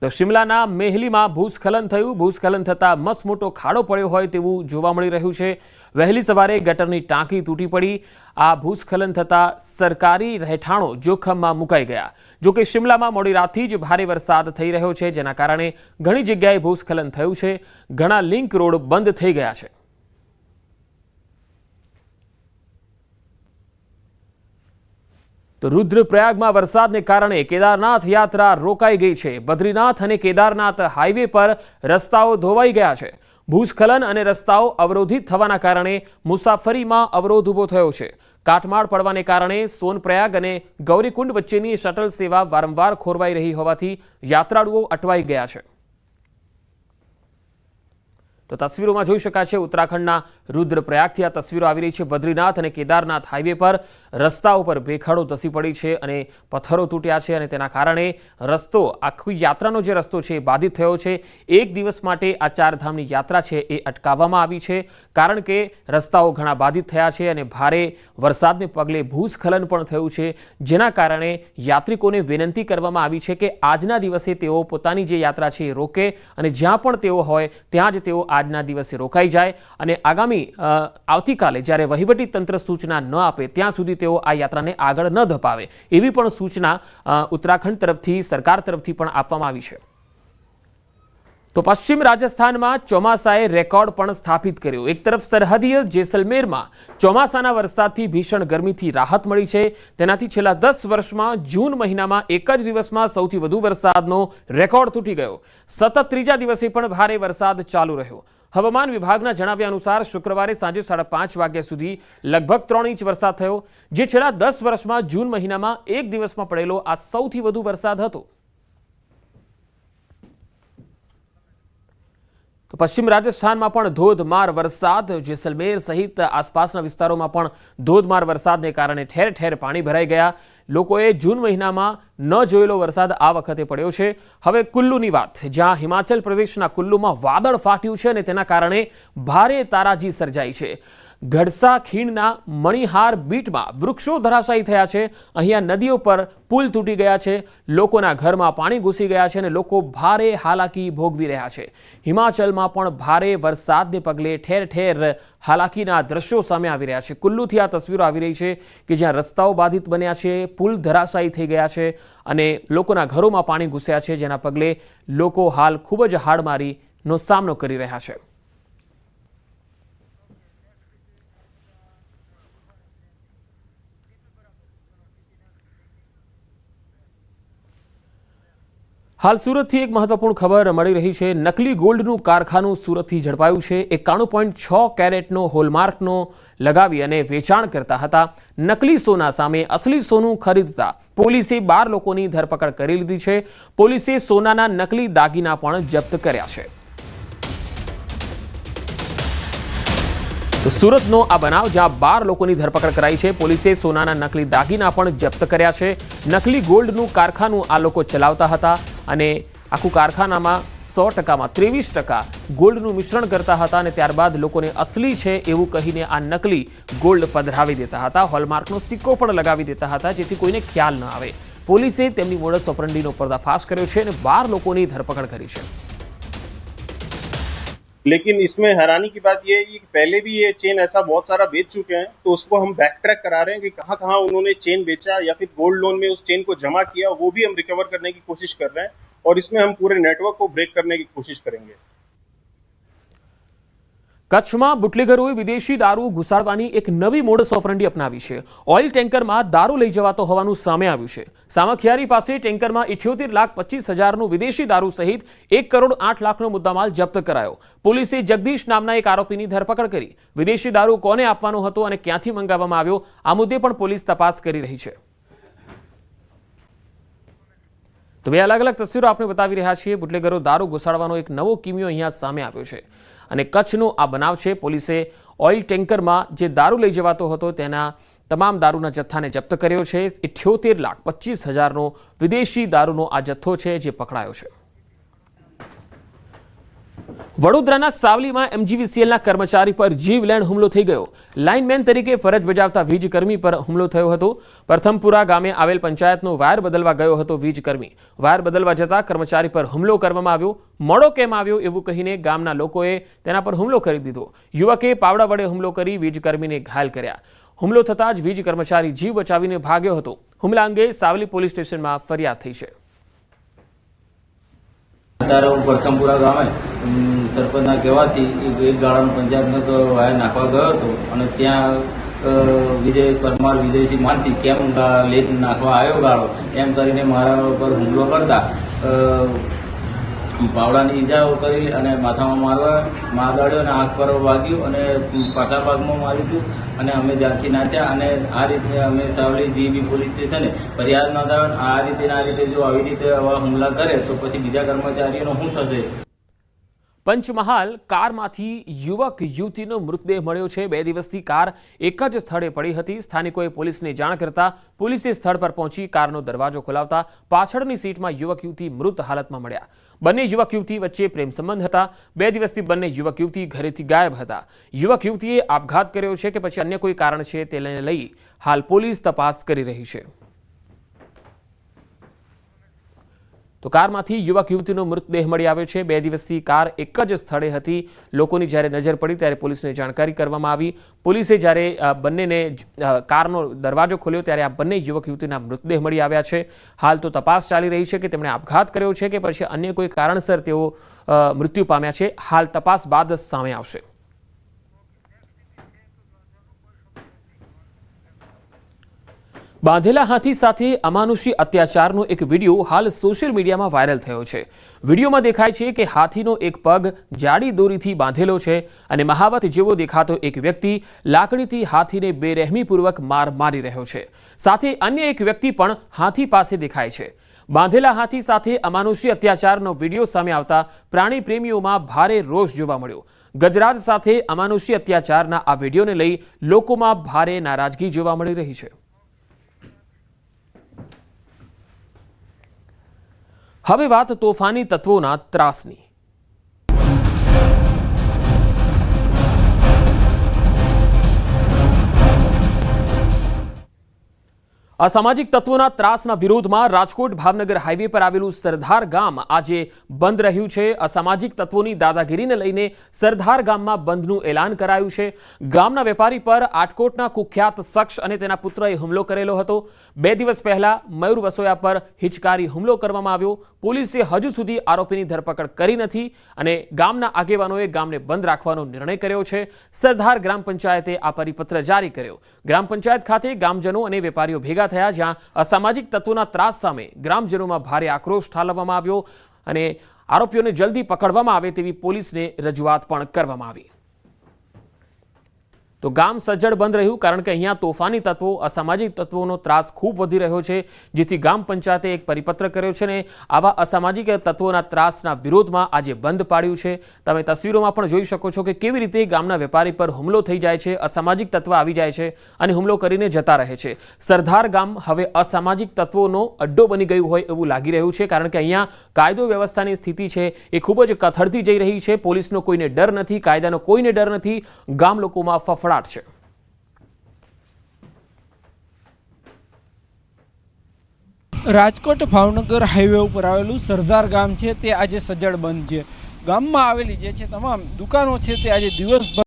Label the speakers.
Speaker 1: તો શિમલાના મેહલીમાં ભૂસ્ખલન થયું। ભૂસ્ખલન થતાં મસમોટો ખાડો પડ્યો હોય તેવું જોવા મળી રહ્યું છે। વહેલી સવારે ગટરની ટાંકી તૂટી પડી। આ ભૂસ્ખલન થતાં સરકારી રહેઠાણો જોખમમાં મુકાઈ ગયા। જો કે શિમલામાં મોડી રાતથી જ ભારે વરસાદ થઈ રહ્યો છે, જેના કારણે ઘણી જગ્યાએ ભૂસ્ખલન થયું છે। ઘણા લિંક રોડ બંધ થઈ ગયા છે। તો रुद्रप्रयागમાં વરસાદને કારણે કેદારનાથ યાત્રા રોકાઈ ગઈ છે। બદ્રીનાથ અને કેદારનાથ હાઈવે પર રસ્તાઓ ધોવાઈ ગયા છે। ભૂસ્ખલન અને રસ્તાઓ અવરોધિત થવાના કારણે મુસાફરીમાં અવરોધ ઊભો થયો છે। કાટમાળ પડવાને કારણે સોનપ્રયાગ અને ગૌરીકુંડ વચ્ચેની શટલ સેવા વારંવાર ખોરવાઈ રહી હોવાથી યાત્રાળુઓ અટવાઈ ગયા છે। તો તસવીરોમાં જોઈ શકાય છે ઉત્તરાખંડના रुद्रप्रयागથી આ તસવીરો આવી રહી છે। બદ્રીનાથ અને કેદારનાથ હાઈવે પર રસ્તા ઉપર ભેખડો ધસી પડી છે અને પથ્થરો તૂટ્યા છે અને તેના કારણે રસ્તો આખી યાત્રાનો જે રસ્તો છે એ બાધિત થયો છે। એક દિવસ માટે આ ચારધામની યાત્રા છે એ અટકાવવામાં આવી છે, કારણ કે રસ્તાઓ ઘણા બાધિત થયા છે અને ભારે વરસાદને પગલે ભૂસ્ખલન પણ થયું છે, જેના કારણે યાત્રિકોને વિનંતી કરવામાં આવી છે કે આજના દિવસે તેઓ પોતાની જે યાત્રા છે એ રોકે અને જ્યાં પણ તેઓ હોય ત્યાં જ તેઓ આજના દિવસે રોકાઈ જાય અને આગામી આવતીકાલે જ્યારે વહીવટી તંત્ર સૂચના ન આપે ત્યાં સુધી તેઓ આ યાત્રાને આગળ ન ધપાવે, એવી પણ સૂચના ઉત્તરાખંડ તરફથી સરકાર તરફથી પણ આપવામાં આવી છે। તો પશ્ચિમ રાજસ્થાનમાં ચોમાસાએ રેકોર્ડ પણ સ્થાપિત કર્યો। એક તરફ સરહદીય જેસલમેરમાં ચોમાસાના વરસાદથી ભીષણ ગરમીથી રાહત મળી છે। તેનાથી છેલ્લા 10 વર્ષમાં જૂન મહિનામાં એક જ દિવસમાં સૌથી વધુ વરસાદનો રેકોર્ડ તૂટી ગયો। સતત ત્રીજા દિવસે પણ ભારે વરસાદ ચાલુ રહ્યો। હવામાન વિભાગના જણાવ્યા અનુસાર શુક્રવારે સાંજે 5:30 વાગ્યા સુધી લગભગ 3 ઇંચ વરસાદ થયો, જે છેલ્લા 10 વર્ષમાં જૂન મહિનામાં એક દિવસમાં પડેલો આ સૌથી વધુ વરસાદ હતો। તો પશ્ચિમ રાજસ્થાનમાં પણ ધોધમાર વરસાદ। જેસલમેર સહિત આસપાસના વિસ્તારોમાં પણ ધોધમાર વરસાદને કારણે ઠેર ઠેર પાણી ભરાઈ ગયા। લોકોએ જૂન મહિનામાં ન જોયેલો વરસાદ આ વખતે પડ્યો છે। હવે કુલ્લુની વાત, જ્યાં હિમાચલ પ્રદેશના કુલ્લુમાં વાદળ ફાટ્યું છે અને તેના કારણે ભારે તારાજી સર્જાઈ છે। ગડસા ખીણના મણિહાર બીટમાં વૃક્ષો ધરાશાયી થયા છે। અહીંયા નદીઓ પર પુલ તૂટી ગયા છે, લોકોના ઘરમાં પાણી ઘૂસી ગયા છે અને લોકો ભારે હાલાકી ભોગવી રહ્યા છે। હિમાચલમાં પણ ભારે વરસાદને પગલે ઠેર ઠેર હાલાકીના દ્રશ્યો સામે આવી રહ્યા છે। કુલ્લુથી આ તસવીરો આવી રહી છે કે જ્યાં રસ્તાઓ બાધિત બન્યા છે, પુલ ધરાશાયી થઈ ગયા છે અને લોકોના ઘરોમાં પાણી ઘૂસ્યા છે, જેના પગલે લોકો હાલ ખૂબ જ હાડમારીનો સામનો કરી રહ્યા છે। હાલ સુરતથી એક મહત્વપૂર્ણ ખબર મળી રહી છે। નકલી ગોલ્ડનું કારખાનું સુરતથી ઝડપાયું છે। 91.6 કેરેટનો હોલમાર્કનો લગાવી અને વેચાણ કરતા હતા। નકલી સોના સામે અસલી સોનું ખરીદતા પોલીસે 12 લોકોની ધરપકડ કરી લીધી છે। પોલીસે સોનાના નકલી દાગીના પણ જપ્ત કર્યા છે। તો સુરતનો આ બનાવ, જ્યાં 12 લોકોની ધરપકડ કરાઈ છે। પોલીસે સોનાના નકલી દાગીના પણ જપ્ત કર્યા છે। નકલી ગોલ્ડનું કારખાનું આ લોકો ચલાવતા હતા અને આખું કારખાનામાં 100%માં 23% ગોલ્ડનું મિશ્રણ કરતા હતા અને ત્યારબાદ લોકોને અસલી છે એવું કહીને આ નકલી ગોલ્ડ પધરાવી દેતા હતા। હોલમાર્કનો સિક્કો પણ લગાવી દેતા હતા, જેથી કોઈને ખ્યાલ ન આવે। પોલીસે તેમની મોડસ ઓપરેન્ડીનો પર્દાફાશ કર્યો છે અને 12 લોકોની ધરપકડ કરી છે।
Speaker 2: लेकिन इसमें हैरानी की बात यह है कि पहले भी ये चेन ऐसा बहुत सारा बेच चुके हैं, तो उसको हम बैक ट्रैक करा रहे हैं कि कहाँ कहाँ उन्होंने चेन बेचा या फिर गोल्ड लोन में उस चेन को जमा किया, वो भी हम रिकवर करने की कोशिश कर रहे हैं और इसमें हम पूरे नेटवर्क को ब्रेक करने की कोशिश करेंगे।
Speaker 1: કચ્છમાં બુટલેગરોએ વિદેશી દારૂ ઘુસાડવાની એક નવી મોડસ ઓપરેન્ડી અપનાવી છે। ઓઇલ ટેન્કરમાં દારૂ લઈ જવાતો હોવાનું સામે આવ્યું છે। સામખિયારી પાસે ટેન્કરમાં 78,25,000નું વિદેશી દારૂ સહિત 1,08,00,000નો મુદ્દામાલ જપ્ત કરાયો। પોલીસે જગદીશ નામના એક આરોપીની ધરપકડ કરી। વિદેશી દારૂ કોને આપવાનો હતો અને ક્યાંથી મંગાવવામાં આવ્યો, આ મુદ્દે પણ પોલીસ તપાસ કરી રહી છે। તો બે અલગ અલગ તસવીરો આપણે બતાવી રહ્યા છીએ। બુટલેગરો દારૂ ઘુસાડવાનો એક નવો કિમિયો અહીંયા સામે આવ્યો છે અને કચ્છનો આ બનાવ છે। પોલીસે ઓઇલ ટેન્કરમાં જે દારૂ લઈ જવાતો હતો તેના તમામ દારૂના જથ્થાને જપ્ત કર્યો છે। 78,25,000નો વિદેશી દારૂનો આ જથ્થો છે જે પકડાયો છે। વડોદરાના સાવલીમાં MGVCLના કર્મચારી પર જીવલેણ હુમલો થઈ ગયો. લાઇનમેન તરીકે ફરજ બજાવતા વીજકર્મી પર હુમલો થયો હતો. પ્રથમપુરા ગામે આવેલ પંચાયતનો વાયર બદલવા ગયો હતો વીજકર્મી. વાયર બદલવા જતા કર્મચારી પર હુમલો કરવામાં આવ્યો. મોડો કેમ આવ્યો એવું કહીને ગામના લોકોએ તેના પર હુમલો કરી દીધો. યુવકે પાવડા વડે હુમલો કરી વીજકર્મીને ઘાયલ કર્યા. હુમલો થતાં જ વીજ કર્મચારી જીવ બચાવીને ભાગ્યો હતો. હુમલા અંગે સાવલી પોલીસ સ્ટેશનમાં ફરિયાદ થઈ છે.
Speaker 3: અત્યારે હું પ્રથમપુરા ગામે સરપંચના કહેવાથી એક ગાળાનો પંચાયતનો વાયર નાખવા ગયો હતો અને ત્યાં વિજય પરમાર વિજયસિંહ માનસિંહ કેમ લેટ નાખવા આવ્યો ગાળો એમ કરીને મારા ઉપર હુમલો કરતા પાવડાની ઈજાઓ કરી અને માથામાં મારવાડ્યો અને આંખ પર વાગ્યું અને પાછા ભાગમાં માર્યું હતું અને અમે જ્યાંથી નાચ્યા અને આ રીતે અમે સાવલી જીબી પોલીસ સ્ટેશને ફરિયાદ નોંધાવી આ રીતે જો આવી રીતે આવા હુમલા કરે તો પછી બીજા કર્મચારીઓનો શું થશે.
Speaker 1: પંચમહાલ કારમાંથી યુવક યુવતીનો મૃતદેહ મળ્યો છે. 2 દિવસથી કાર એક જ સ્થળે પડી હતી. સ્થાનિકોએ પોલીસને જાણ કરતા પોલીસે સ્થળ પર પહોંચી કારનો દરવાજો ખોલાવતા પાછળની સીટમાં યુવક યુવતી મૃત હાલતમાં મળ્યા. બંને યુવક યુવતી વચ્ચે પ્રેમ સંબંધ હતા. 2 દિવસથી બંને યુવક યુવતી ઘરેથી ગાયબ હતા. યુવક યુવતીએ આપઘાત કર્યો છે કે પછી અન્ય કોઈ કારણ છે તે લઈ હાલ પોલીસ તપાસ કરી રહી છે. તો કારમાંથી યુવક યુવતીનો મૃતદેહ મળી આવ્યો છે. 2 દિવસથી કાર એક જ સ્થળે હતી. લોકોની જ્યારે નજર પડી ત્યારે પોલીસને જાણકારી કરવામાં આવી. પોલીસે જ્યારે બંનેને કારનો દરવાજો ખોલ્યો ત્યારે આ બંને યુવક યુવતીના મૃતદેહ મળી આવ્યા છે. હાલ તો તપાસ ચાલી રહી છે કે તેમણે આપઘાત કર્યો છે કે પછી અન્ય કોઈ કારણસર તેઓ મૃત્યુ પામ્યા છે. હાલ તપાસ બાદ સામે આવશે. બાંધેલા હાથી સાથે અમાનુષી અત્યાચારનો એક વિડીયો હાલ સોશિયલ મીડિયામાં વાયરલ થયો છે. વિડીયોમાં દેખાય છે કે હાથીનો એક પગ જાડી દોરીથી બાંધેલો છે અને મહાવત જેવો દેખાતો એક વ્યક્તિ લાકડીથી હાથીને બેરહેમીપૂર્વક માર મારી રહ્યો છે. સાથે અન્ય એક વ્યક્તિ પણ હાથી પાસે દેખાય છે. બાંધેલા હાથી સાથે અમાનુષી અત્યાચારનો વિડીયો સામે આવતા પ્રાણી પ્રેમીઓમાં ભારે રોષ જોવા મળ્યો. ગજરાજ સાથે અમાનુષી અત્યાચારના આ વિડીયોને લઈ લોકોમાં ભારે નારાજગી જોવા મળી રહી છે. હવે વાત તોફાની તત્વોના ત્રાસની. અસામાજિક તત્વોના ત્રાસના વિરોધમાં રાજકોટ ભાવનગર હાઈવે પર આવેલું સરદાર ગામ આજે બંધ રહ્યું છે. અસામાજિક તત્વોની દાદાગીરીને લઈને સરદાર ગામમાં બંધનું એલાન કરાયું છે. ગામના વેપારી પર આટકોટના કુખ્યાત શખ્સ અને તેના પુત્રએ હુમલો કરેલો હતો. 2 દિવસ પહેલા મયુર વસોયા પર હિચકારી હુમલો કરવામાં આવ્યો. પોલીસે હજુ સુધી આરોપીની ધરપકડ કરી નથી અને ગામના આગેવાનોએ ગામને બંધ રાખવાનો નિર્ણય કર્યો છે. સરદાર ગ્રામ પંચાયતે આ પરિપત્ર જારી કર્યો. ગ્રામ પંચાયત ખાતે ગામજનો અને વેપારીઓ ભેગા થયા, જ્યાં અસામાજિક તત્વોના ત્રાસ સામે ગ્રામજનોમાં ભારે આક્રોશ ઠાલવવામાં આવ્યો અને આરોપીઓને જલ્દી પકડવામાં આવે તેવી પોલીસને રજૂઆત પણ કરવામાં આવી. તો ગામ સજ્જડ બંધ રહ્યું કારણ કે અહીંયા તોફાની તત્વો અસામાજિક તત્વોનો ત્રાસ ખૂબ વધી રહ્યો છે, જેથી ગ્રામ પંચાયતે એક પરિપત્ર કર્યો છે અને આવા અસામાજિક તત્વોના ત્રાસના વિરોધમાં આજે બંધ પાડ્યું છે. તમે તસવીરોમાં પણ જોઈ શકો છો કે કેવી રીતે ગામના વેપારી પર હુમલો થઈ જાય છે. અસામાજિક તત્વ આવી જાય છે અને હુમલો કરીને જતા રહે છે. સરદાર ગામ હવે અસામાજિક તત્વોનો અડ્ડો બની ગયું હોય એવું લાગી રહ્યું છે કારણ કે અહીંયા કાયદો વ્યવસ્થાની સ્થિતિ છે એ ખૂબ જ કથળતી જઈ રહી છે. પોલીસનો કોઈને ડર નથી, કાયદાનો કોઈને ડર નથી. ગામ લોકોમાં ફફડાટ છે.
Speaker 4: રાજકોટ ભાવનગર હાઈવે ઉપર આવેલું સરદાર ગામ છે તે આજે સજ્જડ બંધ છે. ગામમાં આવેલી જે છે તમામ દુકાનો છે તે આજે દિવસભર